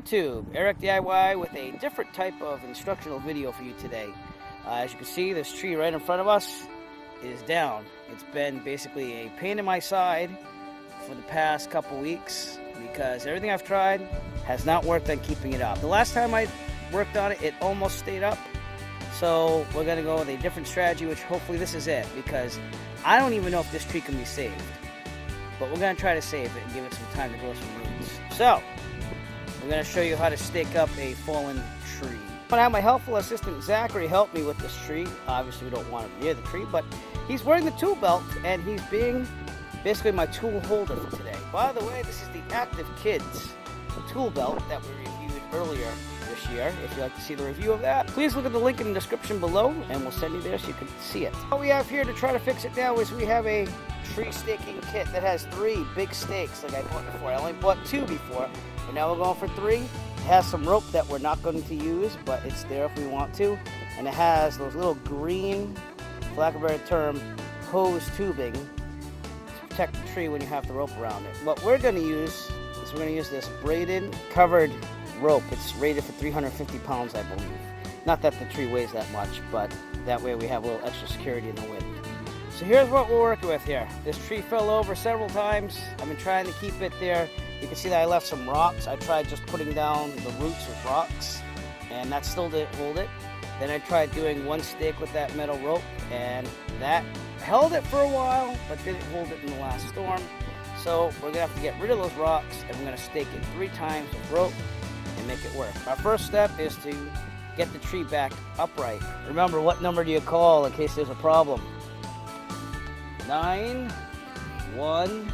YouTube, Eric DIY with a different type of instructional video for you today. As you can see, this tree right in front of us is down. It's been basically a pain in my side for the past couple weeks because everything I've tried has not worked on keeping it up. The last time I worked on it, it almost stayed up. So we're going to go with a different strategy, which hopefully this is it, because I don't even know if this tree can be saved. But we're going to try to save it and give it some time to grow some roots. So we're going to show you how to stake up a fallen tree. I have my helpful assistant Zachary help me with this tree. Obviously we don't want him near the tree, but he's wearing the tool belt and he's being basically my tool holder for today. By the way, this is the Active Kids tool belt that we reviewed earlier this year. If you'd like to see the review of that, please look at the link in the description below and we'll send you there so you can see it. What we have here to try to fix it now is we have a tree staking kit that has 3 big stakes like I bought before. I only bought 2 before, but now we're going for 3. It has some rope that we're not going to use, but it's there if we want to. And it has those little green, for lack of a better term, hose tubing to protect the tree when you have the rope around it. What we're going to use is we're going to use this braided covered rope. It's rated for 350 pounds, I believe. Not that the tree weighs that much, but that way we have a little extra security in the wind. So here's what we're working with here. This tree fell over several times. I've been trying to keep it there. You can see that I left some rocks. I tried just putting down the roots with rocks, and that still didn't hold it. Then I tried doing 1 stake with that metal rope, and that held it for a while, but didn't hold it in the last storm. So we're gonna have to get rid of those rocks, and we're gonna stake it 3 times with rope and make it work. Our first step is to get the tree back upright. Remember, what number do you call in case there's a problem? 911.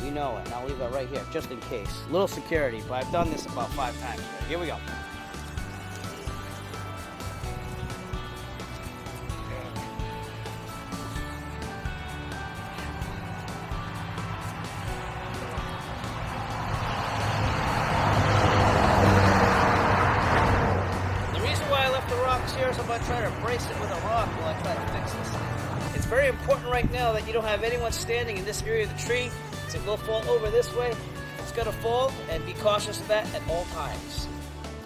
You know it. And I'll leave that right here just in case. Little security, but I've done this about 5 times already. Here we go. The reason why I left the rocks here is I'm going to try to brace it with a rock while I try to fix this thing. It's very important right now that you don't have anyone standing in this area of the tree. So it will fall over this way. It's going to fall, and be cautious of that at all times.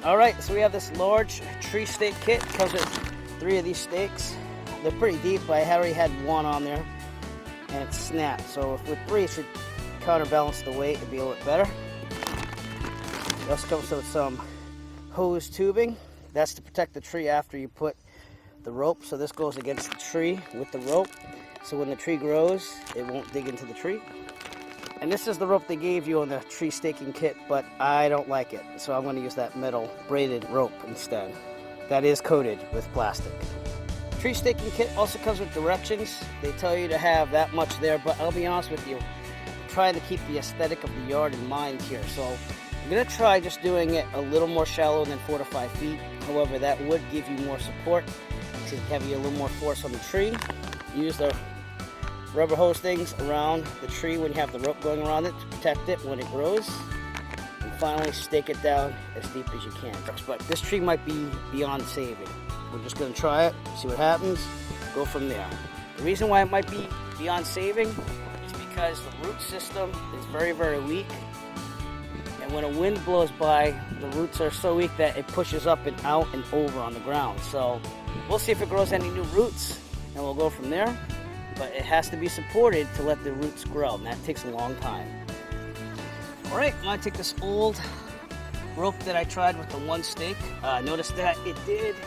Alright, so we have this large tree stake kit. It comes with 3 of these stakes. They're pretty deep, but I already had 1 on there, and it snapped. So if with 3, it should counterbalance the weight and be a little bit better. It also comes with some hose tubing. That's to protect the tree after you put the rope, so this goes against the tree with the rope, so when the tree grows it won't dig into the tree. And this is the rope they gave you on the tree staking kit, but I don't like it, so I'm going to use that metal braided rope instead. That is coated with plastic. Tree staking kit also comes with directions. They tell you to have that much there, but I'll be honest with you, I'm trying to keep the aesthetic of the yard in mind here, so I'm going to try just doing it a little more shallow than 4 to 5 feet. However, that would give you more support to have you a little more force on the tree. Use the rubber hose things around the tree when you have the rope going around it to protect it when it grows. And finally stake it down as deep as you can. But this tree might be beyond saving. We're just going to try it, see what happens, go from there. The reason why it might be beyond saving is because the root system is very, very weak. And when a wind blows by, the roots are so weak that it pushes up and out and over on the ground. So we'll see if it grows any new roots, and we'll go from there. But it has to be supported to let the roots grow, and that takes a long time. Alright, I'm going to take this old rope that I tried with the 1 stake. Notice that it did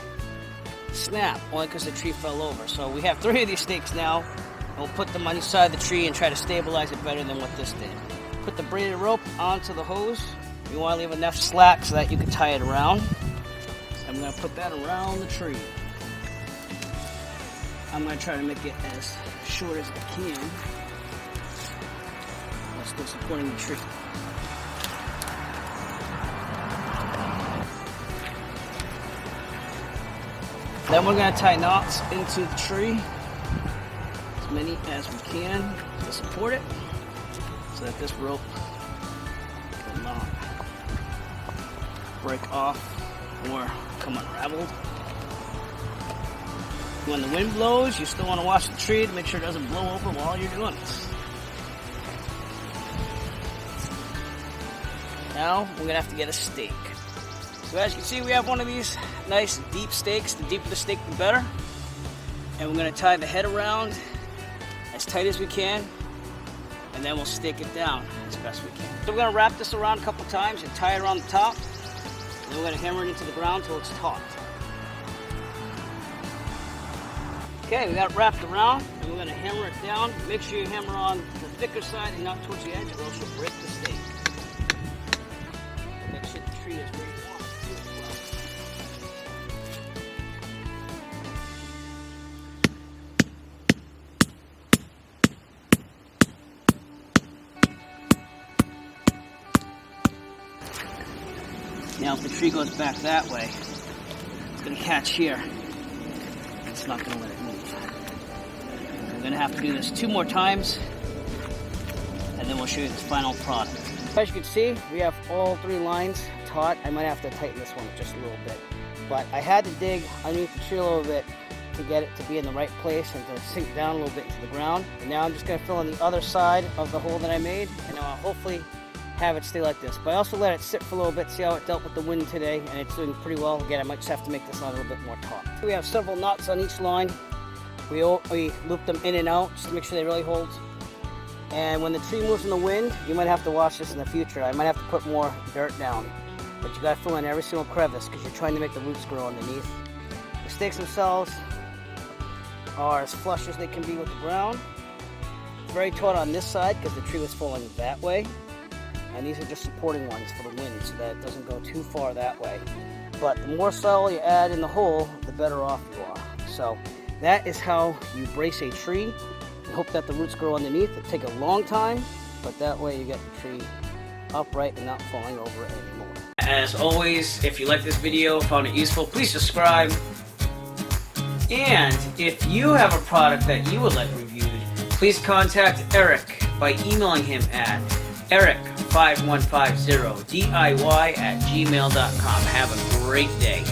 snap, only because the tree fell over. So we have 3 of these stakes now, and we'll put them on each side of the tree and try to stabilize it better than what this did. Put the braided rope onto the hose. You want to leave enough slack so that you can tie it around. I'm going to put that around the tree. I'm going to try to make it as short as I can while still supporting the tree. Then we're going to tie knots into the tree, as many as we can to support it, so that this rope will not break off or come unraveled. When the wind blows, you still want to watch the tree to make sure it doesn't blow over while you're doing this. Now we're gonna have to get a stake. So as you can see, we have one of these nice deep stakes. The deeper the stake, the better. And we're gonna tie the head around as tight as we can, and then we'll stake it down as best we can. So we're gonna wrap this around a couple times and tie it around the top. And then we're gonna hammer it into the ground until it's taut. Okay, we got it wrapped around, and we're gonna hammer it down. Make sure you hammer on the thicker side and not towards the edge, or else you'll break the stake. Make sure the tree is very warm too as well. Now if the tree goes back that way, it's going to catch here. It's not going to let it move. We're going to have to do this 2 more times, and then we'll show you the final product. As you can see, we have all 3 lines taut. I might have to tighten this one just a little bit. But I had to dig underneath the tree a little bit to get it to be in the right place and to sink down a little bit into the ground. And now I'm just going to fill in the other side of the hole that I made, and I'll hopefully have it stay like this. But I also let it sit for a little bit, see how it dealt with the wind today, and it's doing pretty well. Again, I might just have to make this line a little bit more taut. We have several knots on each line. We loop them in and out just to make sure they really hold. And when the tree moves in the wind, you might have to watch this in the future. I might have to put more dirt down. But you got to fill in every single crevice because you're trying to make the roots grow underneath. The stakes themselves are as flush as they can be with the ground. Very taut on this side because the tree was falling that way. And these are just supporting ones for the wind so that it doesn't go too far that way. But the more soil you add in the hole, the better off you are. So that is how you brace a tree. I hope that the roots grow underneath. It'll take a long time, but that way you get the tree upright and not falling over anymore. As always, if you like this video, found it useful, please subscribe. And if you have a product that you would like reviewed, please contact Eric by emailing him at eric5150diy@gmail.com. Have a great day.